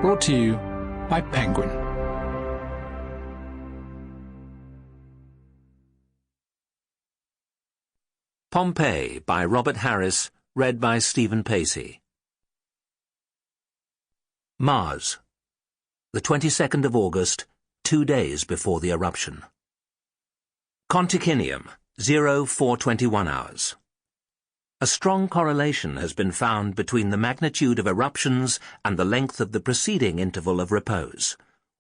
Brought to you by Penguin. Pompeii by Robert Harris, read by Stephen Pacey. Mars. The 22nd of August, 2 days before the eruption. Conticinium, 0421 hours. A strong correlation has been found between the magnitude of eruptions and the length of the preceding interval of repose.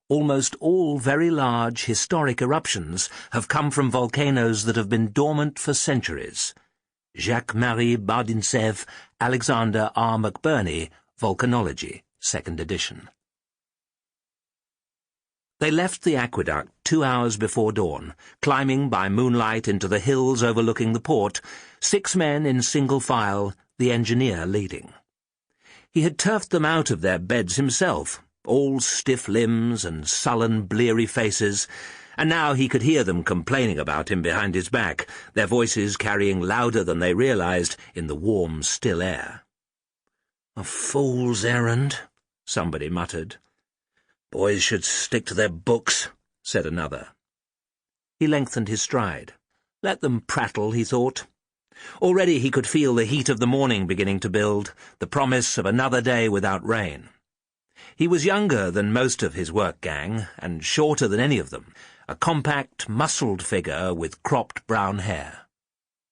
Almost all very large historic eruptions have come from volcanoes that have been dormant for centuries. Jacques-Marie Bardintsev, Alexander R. McBurney, Volcanology, 2nd edition. They left the aqueduct 2 hours before dawn, climbing by moonlight into the hills overlooking the port, 6 men in single file, the engineer leading. He had turfed them out of their beds himself, all stiff limbs and sullen, bleary faces, and now he could hear them complaining about him behind his back, their voices carrying louder than they realized in the warm, still air. "A fool's errand," somebody muttered. "Boys should stick to their books," said another. He lengthened his stride. Let them prattle, he thought. Already he could feel the heat of the morning beginning to build, the promise of another day without rain. He was younger than most of his work gang, and shorter than any of them, a compact, muscled figure with cropped brown hair.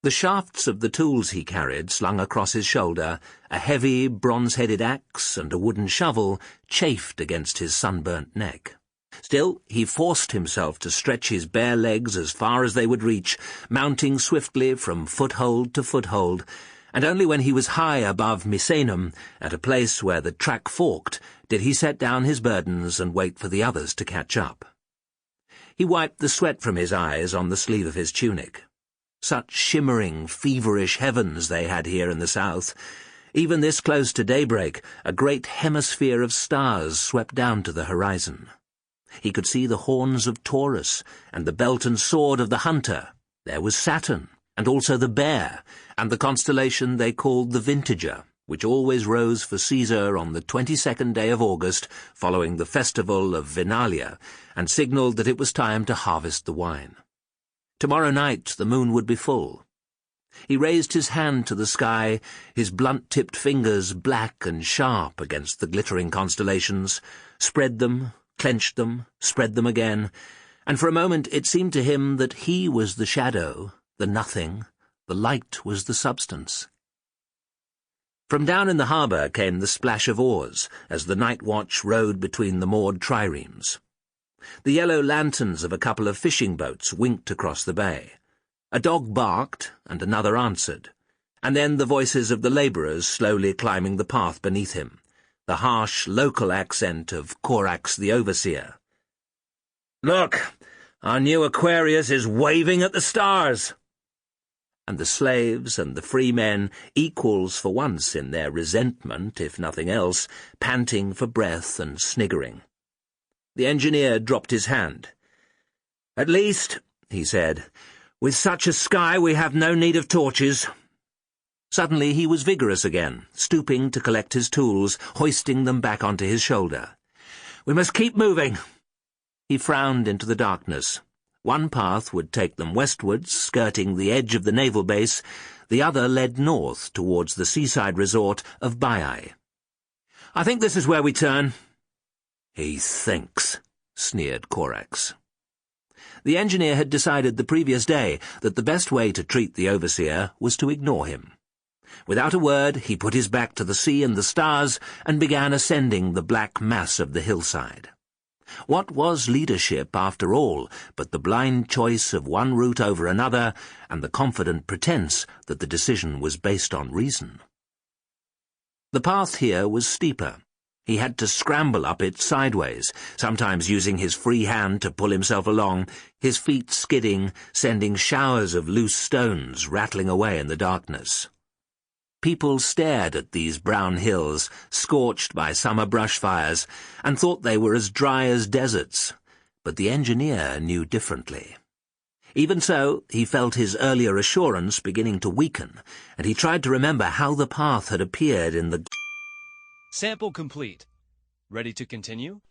The shafts of the tools he carried slung across his shoulder, a heavy, bronze-headed axe and a wooden shovel, chafed against his sunburnt neck. Still, he forced himself to stretch his bare legs as far as they would reach, mounting swiftly from foothold to foothold, and only when he was high above Misenum, at a place where the track forked, did he set down his burdens and wait for the others to catch up. He wiped the sweat from his eyes on the sleeve of his tunic. Such shimmering, feverish heavens they had here in the south. Even this close to daybreak, a great hemisphere of stars swept down to the horizon. He could see the horns of Taurus, and the belt and sword of the hunter. There was Saturn, and also the bear, and the constellation they called the Vintager, which always rose for Caesar on the 22nd day of August, following the festival of Vinalia, and signalled that it was time to harvest the wine. Tomorrow night the moon would be full. He raised his hand to the sky, his blunt-tipped fingers black and sharp against the glittering constellations, spread them, clenched them, spread them again, and for a moment it seemed to him that he was the shadow, the nothing, the light was the substance. From down in the harbour came the splash of oars as the night watch rowed between the moored triremes. The yellow lanterns of a couple of fishing boats winked across the bay. A dog barked, and another answered, and then the voices of the labourers slowly climbing the path beneath him, the harsh local accent of Corax the overseer. "Look, our new Aquarius is waving at the stars!" And the slaves and the free men, equals for once in their resentment, if nothing else, panting for breath and sniggering. The engineer dropped his hand. "At least," he said, "with such a sky we have no need of torches." Suddenly he was vigorous again, stooping to collect his tools, hoisting them back onto his shoulder. "We must keep moving." He frowned into the darkness. One path would take them westwards, skirting the edge of the naval base. The other led north towards the seaside resort of Baiae. "I think this is where we turn." "He thinks," sneered Corax. The engineer had decided the previous day that the best way to treat the overseer was to ignore him. Without a word, he put his back to the sea and the stars and began ascending the black mass of the hillside. What was leadership, after all, but the blind choice of one route over another and the confident pretense that the decision was based on reason? The path here was steeper. He had to scramble up it sideways, sometimes using his free hand to pull himself along, his feet skidding, sending showers of loose stones rattling away in the darkness. People stared at these brown hills, scorched by summer brush fires, and thought they were as dry as deserts, but the engineer knew differently. Even so, he felt his earlier assurance beginning to weaken, and he tried to remember how the path had appeared in the... Sample complete. Ready to continue?